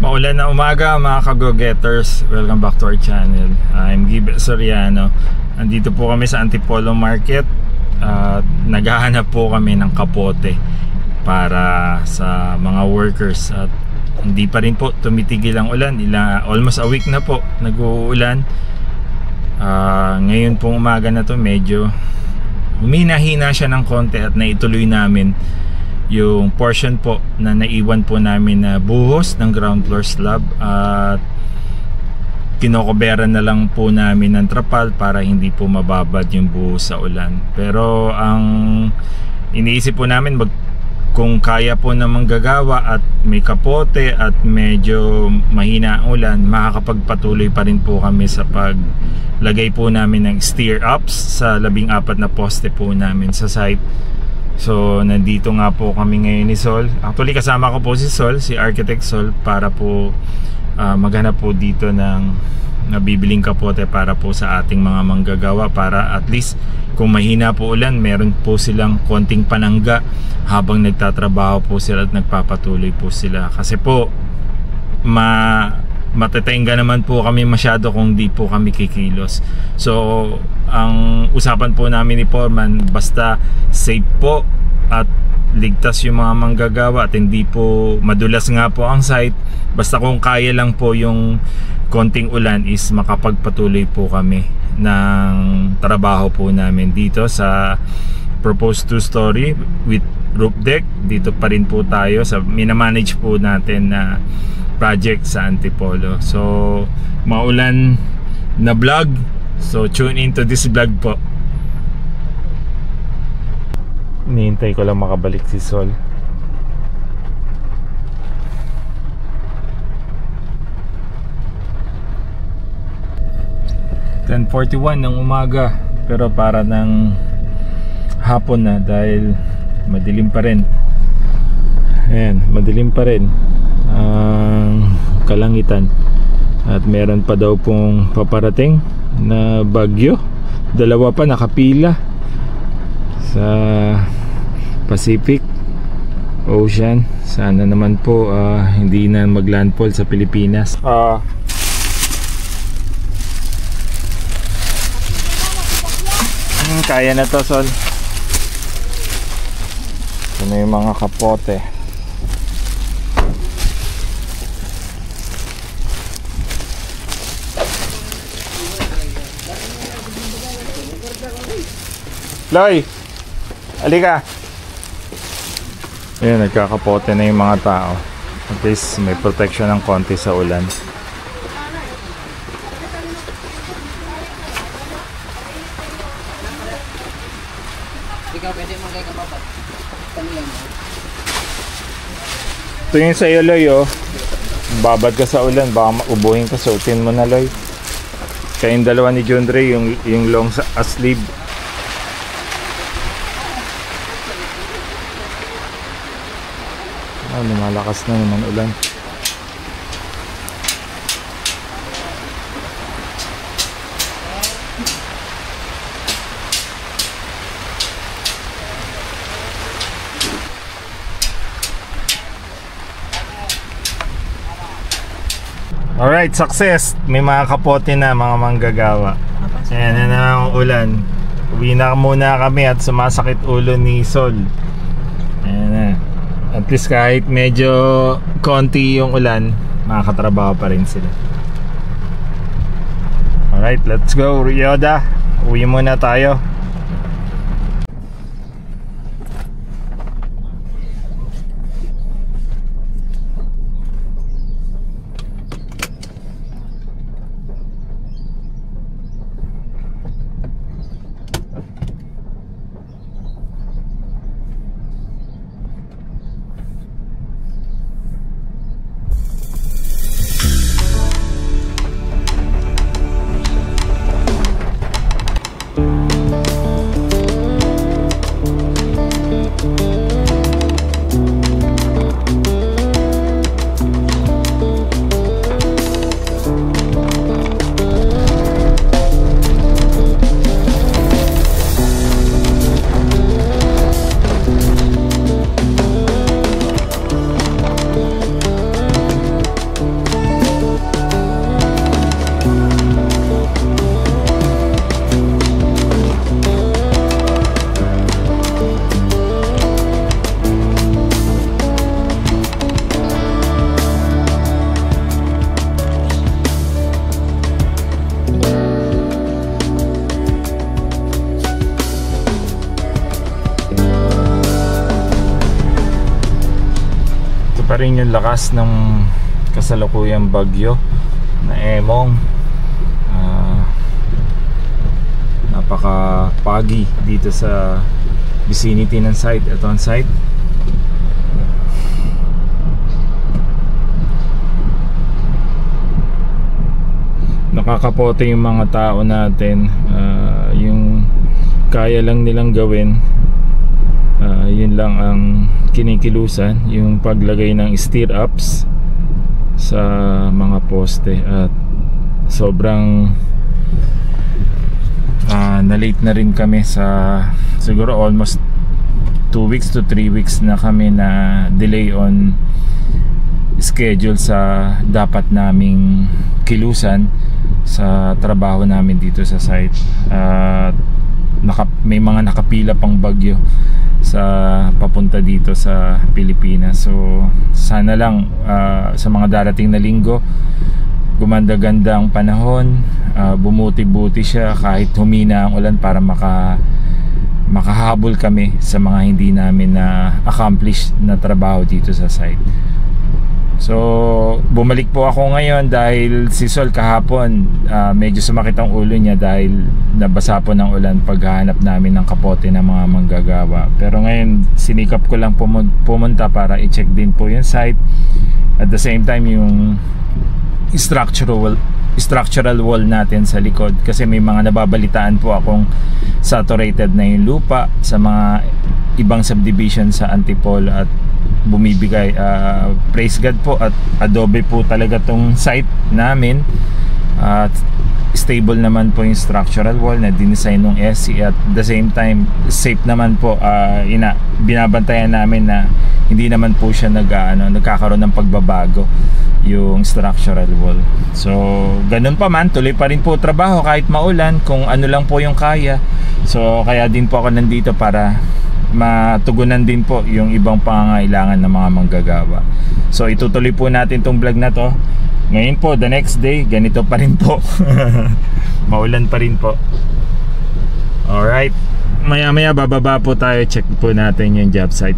Maulan na umaga mga ka-go-getters. Welcome back to our channel. I'm Gibe Soriano. Andito po kami sa Antipolo Market at naghahanap po kami ng kapote para sa mga workers. At hindi pa rin po tumitigil ang ulan. Almost a week na po nag-uulan. Ngayon pong umaga na to medyo humina-hina siya ng konti at naituloy namin yung portion po na naiwan po namin na buhos ng ground floor slab at kinokoberan na lang po namin ng trapal para hindi po mababad yung buhos sa ulan. Pero ang iniisip po namin kung kaya po na manggagawa at may kapote at medyo mahina ang ulan, makakapagpatuloy pa rin po kami sa paglagay po namin ng steer ups sa 14 na poste po namin sa site. So nandito nga po kami ngayon ni Sol. Actually kasama ko po si Sol, si Architect Sol, para po maghanap po dito ng nabibiling kapote para po sa ating mga manggagawa, para at least kung mahina po ulan, meron po silang konting panangga habang nagtatrabaho po sila at nagpapatuloy po sila. Kasi po matetenga naman po kami masyado kung di po kami kikilos. So ang usapan po namin ni Foreman, basta safe po at ligtas yung mga manggagawa at hindi po madulas nga po ang site, basta kung kaya lang po yung konting ulan is makapagpatuloy po kami ng trabaho po namin dito sa proposed 2-story with roof deck. Dito pa rin po tayo sa minamanage po natin na project sa Antipolo. So maulan na vlog, so tune into this vlog po. Nihintay ko lang makabalik si Sol. (10:41) ng umaga, pero para ng hapon na dahil madilim pa rin. Ayan, madilim pa rin ang kalangitan at meron pa daw pong paparating na bagyo. Dalawa pa nakapila sa Pacific Ocean. Sana naman po hindi na maglandfall sa Pilipinas. Kaya na to, Sol. Ito na yung mga kapote. Loy, alika. Ayan, nagkakapote na yung mga tao. At least may protection ng konti sa ulan. Ikaw pwede magay ka pa. Tingin sa iyo, Loy, oh. Babad ka sa ulan, baka maubuhin ka. Suotin mo na, Loy. Kayong dalawa ni John Ray, yung long sleeve. Lumalakas na naman ulan. Alright, success! May mga kapote na mga manggagawa. Ayan na ang ulan. Uwi na muna kami at sumasakit ulo ni Sol. Ayan na. At least kahit medyo konti yung ulan, makakatrabaho pa rin sila. Alright, let's go, Ryoda. Uwi muna tayo. pa rin yung lakas ng kasalukuyang bagyo na Emong. Napaka pagi dito sa vicinity ng site. Ito ang site. Nakakapote yung mga tao natin. Yung kaya lang nilang gawin, yun lang ang kinikilusan, yung paglagay ng steer ups sa mga poste. At sobrang na-late na rin kami sa siguro almost 2 weeks to 3 weeks na kami na delay on schedule sa dapat naming kilusan sa trabaho namin dito sa site. May mga nakapila pang bagyo sa papunta dito sa Pilipinas. So sana lang sa mga darating na linggo gumanda-ganda ang panahon, bumuti-buti siya kahit humina ang ulan para makahabol kami sa mga hindi namin na accomplish na trabaho dito sa site. So bumalik po ako ngayon dahil si Sol kahapon medyo sumakit ang ulo niya dahil nabasa po ng ulan paghahanap namin ng kapote ng mga manggagawa. Pero ngayon sinikap ko lang pumunta para i-check din po yung site, at the same time yung structural wall natin sa likod, kasi may mga nababalitaan po akong saturated na yung lupa sa mga ibang subdivision sa Antipolo at bumibigay. Praise God po at adobe po talaga tong site namin, at stable naman po yung structural wall na dinesign ng SC, at the same time safe naman po. Binabantayan namin na hindi naman po siya nagkakaroon ng pagbabago yung structural wall. So ganun pa man, tuloy pa rin po trabaho kahit maulan, kung ano lang po yung kaya. So kaya din po ako nandito para matugunan din po yung ibang pangangailangan ng mga manggagawa. So itutuloy po natin tong vlog na to. Ngayon po, the next day, ganito pa rin po. Maulan pa rin po. Alright, maya maya bababa po tayo, check po natin yung job site.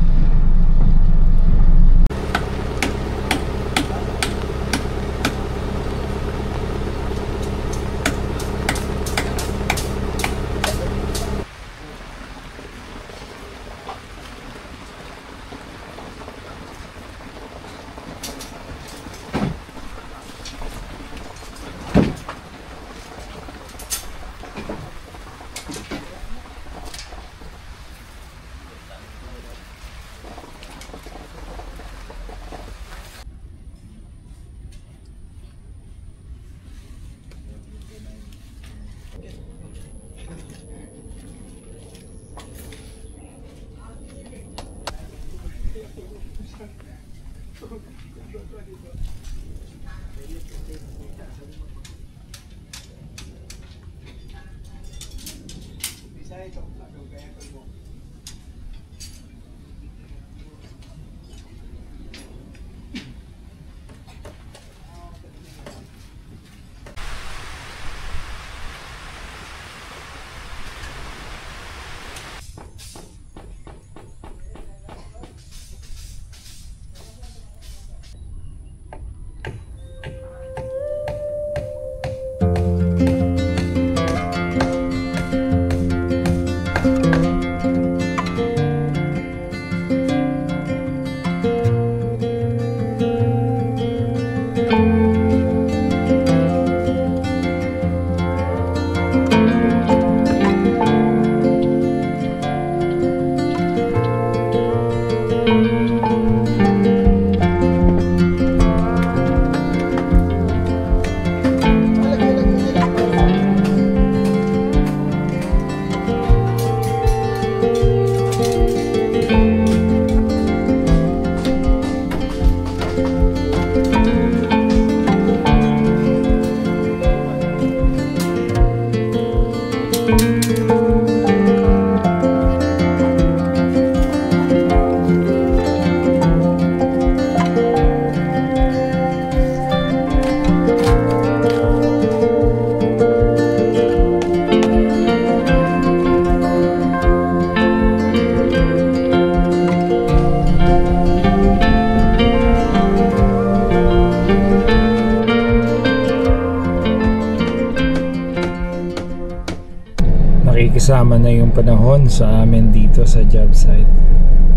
panahon sa amin dito sa job site.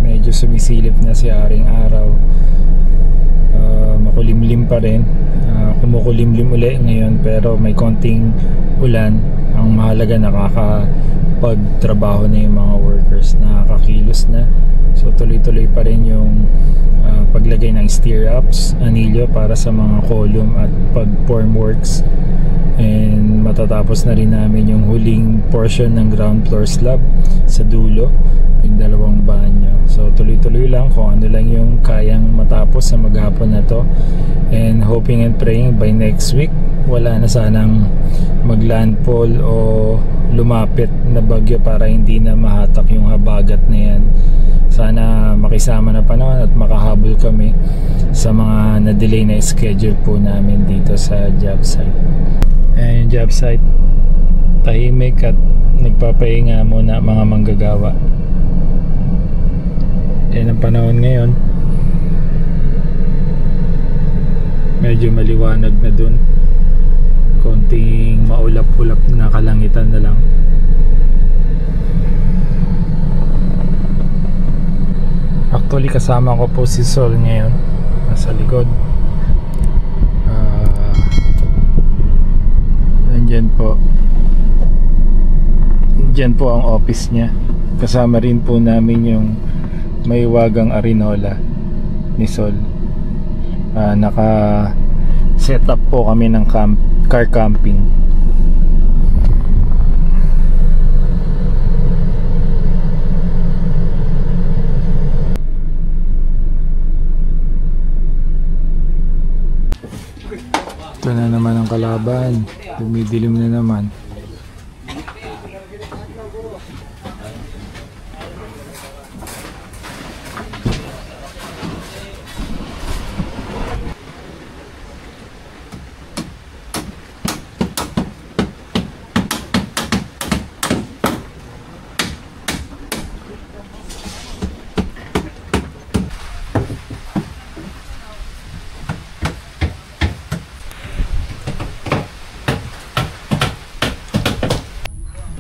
Medyo sumisilip na si Haring Araw. Makulimlim pa rin. Kumukulimlim uli ngayon pero may konting ulan. Ang mahalaga, nakakapagtrabaho na yung mga workers, nakakakilos na. So tuloy-tuloy pa rin yung paglagay ng stirrups, anilyo para sa mga column at pag-form works. And matatapos na rin namin yung huling portion ng ground floor slab sa dulo, yung 2 banyo. So tuloy-tuloy lang kung ano lang yung kayang matapos sa maghapon na to. And hoping and praying by next week wala na sanang maglandfall o lumapit na bagyo para hindi na mahatak yung habagat na yan. Sana makisama na panahon at makahabol kami sa mga na-delay na schedule po namin dito sa job site. Ayan yung job site, tahimik at nagpapahinga muna mga manggagawa. Ayan ang panahon ngayon, medyo maliwanag na dun, konting maulap-ulap na kalangitan na lang. Actually kasama ko po si Sol ngayon, nasa likod. Nandyan po, dyan po ang office niya. Kasama rin po namin yung may wagang Arinola ni Sol. Naka set up po kami ng car camping. Ito na naman ang kalaban, dumidilim na naman.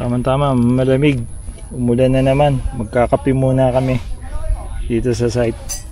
Tama-tama, malamig. Umulan na naman. Magkakape muna kami dito sa site.